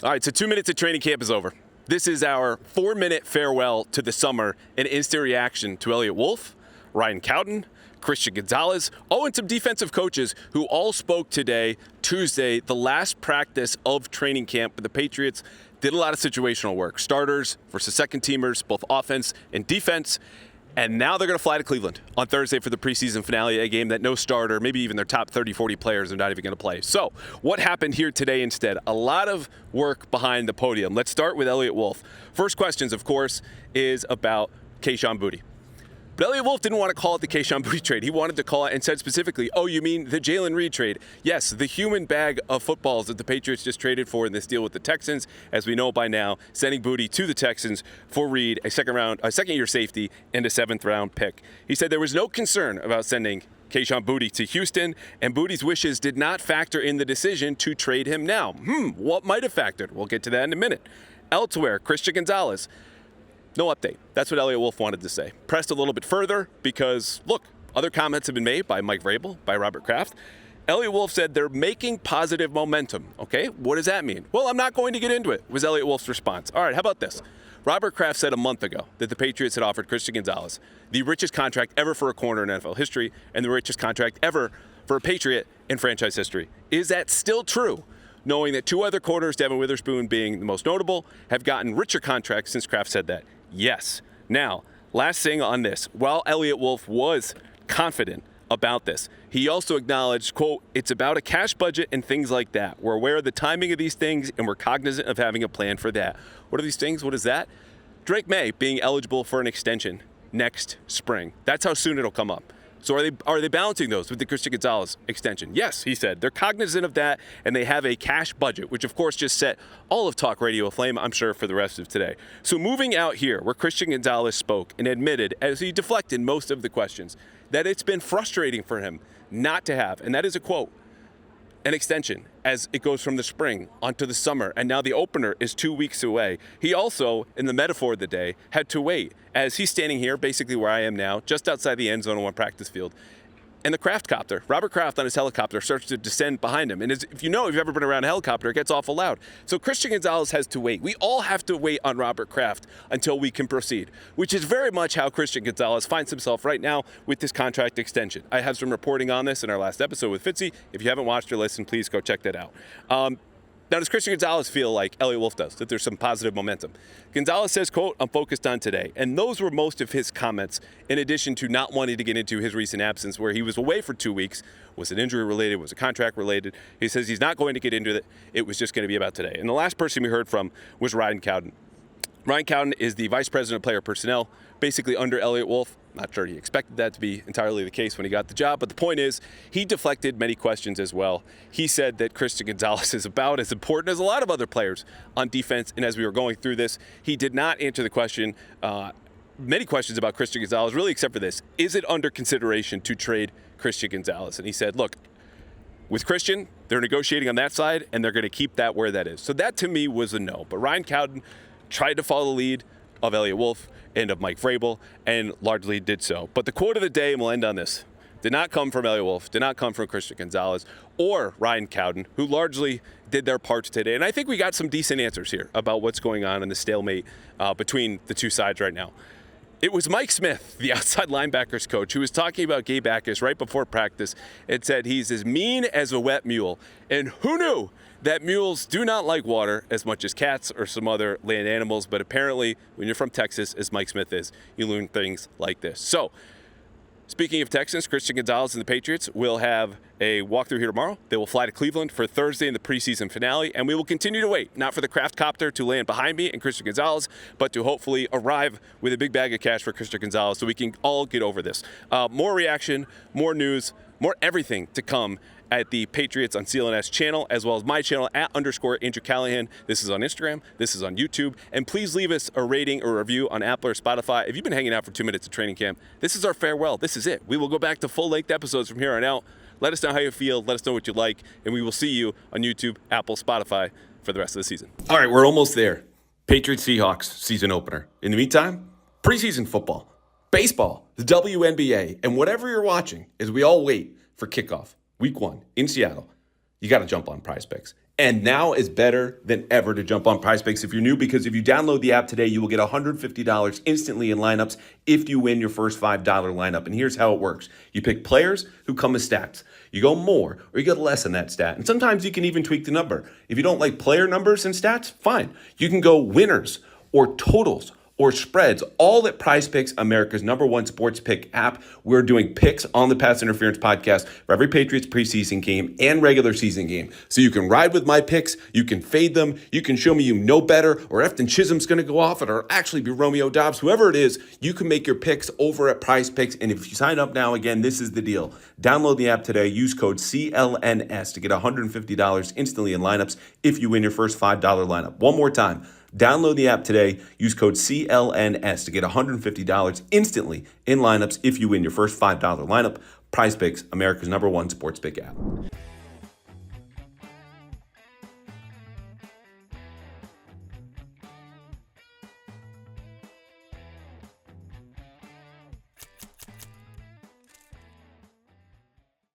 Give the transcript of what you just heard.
All right, so 2 minutes of training camp is over. This is our 4-minute farewell to the summer and instant reaction to Eliot Wolf, Ryan Cowden, Christian Gonzalez, and some defensive coaches who all spoke today, Tuesday, the last practice of training camp. But the Patriots did a lot of situational work. Starters versus second-teamers, both offense and defense. And now they're going to fly to Cleveland on Thursday for the preseason finale, a game that no starter, maybe even their top 30, 40 players are not even going to play. So what happened here today instead? A lot of work behind the podium. Let's start with Eliot Wolf. First questions, of course, is about Kayshon Boutte. But Eliot Wolf didn't want to call it the Kayshon Boutte trade. He wanted to call it and said specifically, oh, you mean the Jalen Reed trade? Yes, the human bag of footballs that the Patriots just traded for in this deal with the Texans, as we know by now, sending Boutte to the Texans for Reed, a second-year safety, and a 7th-round pick. He said there was no concern about sending Kayshon Boutte to Houston, and Boutte's wishes did not factor in the decision to trade him now. What might have factored? We'll get to that in a minute. Elsewhere, Christian Gonzalez. No update. That's what Eliot Wolf wanted to say. Pressed a little bit further because, look, other comments have been made by Mike Vrabel, by Robert Kraft. Eliot Wolf said they're making positive momentum. Okay, what does that mean? Well, I'm not going to get into it, was Eliot Wolf's response. All right, how about this? Robert Kraft said a month ago that the Patriots had offered Christian Gonzalez the richest contract ever for a corner in NFL history and the richest contract ever for a Patriot in franchise history. Is that still true? Knowing that two other corners, Devin Witherspoon being the most notable, have gotten richer contracts since Kraft said that. Yes. Now, last thing on this. While Eliot Wolf was confident about this, he also acknowledged, quote, it's about a cash budget and things like that. We're aware of the timing of these things, and we're cognizant of having a plan for that. What are these things? What is that? Drake May being eligible for an extension next spring. That's how soon it'll come up. So are they balancing those with the Christian Gonzalez extension? Yes, he said. They're cognizant of that, and they have a cash budget, which, of course, just set all of talk radio aflame, I'm sure, for the rest of today. So moving out here, where Christian Gonzalez spoke and admitted, as he deflected most of the questions, that it's been frustrating for him not to have, and that is a quote, an extension as it goes from the spring onto the summer, and now the opener is 2 weeks away. He also, in the metaphor of the day, had to wait as he's standing here, basically where I am now, just outside the end zone on one practice field. And the Kraft copter, Robert Kraft on his helicopter, starts to descend behind him. And if you've ever been around a helicopter, it gets awful loud. So Christian Gonzalez has to wait. We all have to wait on Robert Kraft until we can proceed, which is very much how Christian Gonzalez finds himself right now with this contract extension. I have some reporting on this in our last episode with Fitzy. If you haven't watched or listened, please go check that out. Now, does Christian Gonzalez feel like Eliot Wolf does, that there's some positive momentum? Gonzalez says, quote, I'm focused on today. And those were most of his comments, in addition to not wanting to get into his recent absence where he was away for 2 weeks. Was it injury related? Was it contract related? He says he's not going to get into it. It was just going to be about today. And the last person we heard from was Ryan Cowden. Ryan Cowden is the vice president of player personnel, basically under Eliot Wolf. Not sure he expected that to be entirely the case when he got the job, but the point is he deflected many questions as well. He said that Christian Gonzalez is about as important as a lot of other players on defense, and as we were going through this, he did not answer the question, many questions about Christian Gonzalez, really except for this. Is it under consideration to trade Christian Gonzalez? And he said, look, with Christian, they're negotiating on that side, and they're going to keep that where that is. So that to me was a no, but Ryan Cowden tried to follow the lead of Eliot Wolf and of Mike Vrabel, and largely did so. But the quote of the day, and we'll end on this, did not come from Eliot Wolf, did not come from Christian Gonzalez or Ryan Cowden, who largely did their parts today. And I think we got some decent answers here about what's going on in the stalemate between the two sides right now. It was Mike Smith, the outside linebackers coach, who was talking about Gabe Backus right before practice and said he's as mean as a wet mule. And who knew that mules do not like water as much as cats or some other land animals, but apparently when you're from Texas, as Mike Smith is, you learn things like this. So, speaking of Texans, Christian Gonzalez and the Patriots will have a walkthrough here tomorrow. They will fly to Cleveland for Thursday in the preseason finale, and we will continue to wait, not for the Kraft copter to land behind me and Christian Gonzalez, but to hopefully arrive with a big bag of cash for Christian Gonzalez so we can all get over this. More reaction, more news, more everything to come at the Patriots on CLNS channel, as well as my channel @_Andrew Callahan. This is on Instagram. This is on YouTube. And please leave us a rating or review on Apple or Spotify. If you've been hanging out for 2 minutes of training camp, this is our farewell. This is it. We will go back to full-length episodes from here on out. Let us know how you feel. Let us know what you like. And we will see you on YouTube, Apple, Spotify for the rest of the season. All right, we're almost there. Patriots Seahawks season opener. In the meantime, preseason football, baseball, the WNBA, and whatever you're watching as we all wait for kickoff. Week 1 in Seattle. You got to jump on Prize Picks. And now is better than ever to jump on PrizePicks if you're new, because if you download the app today, you will get $150 instantly in lineups if you win your first $5 lineup. And here's how it works. You pick players who come with stats. You go more or you go less than that stat. And sometimes you can even tweak the number. If you don't like player numbers and stats, fine. You can go winners or totals or spreads, all at PrizePicks, America's #1 sports pick app. We're doing picks on the Pass Interference podcast for every Patriots preseason game and regular season game. So you can ride with my picks, you can fade them, you can show me you know better, or Efton Chisholm's going to go off, or actually be Romeo Dobbs, whoever it is, you can make your picks over at PrizePicks. And if you sign up now, again, this is the deal. Download the app today, use code CLNS to get $150 instantly in lineups if you win your first $5 lineup. One more time. Download the app today. Use code CLNS to get $150 instantly in lineups if you win your first $5 lineup. PrizePicks, America's #1 sports pick app.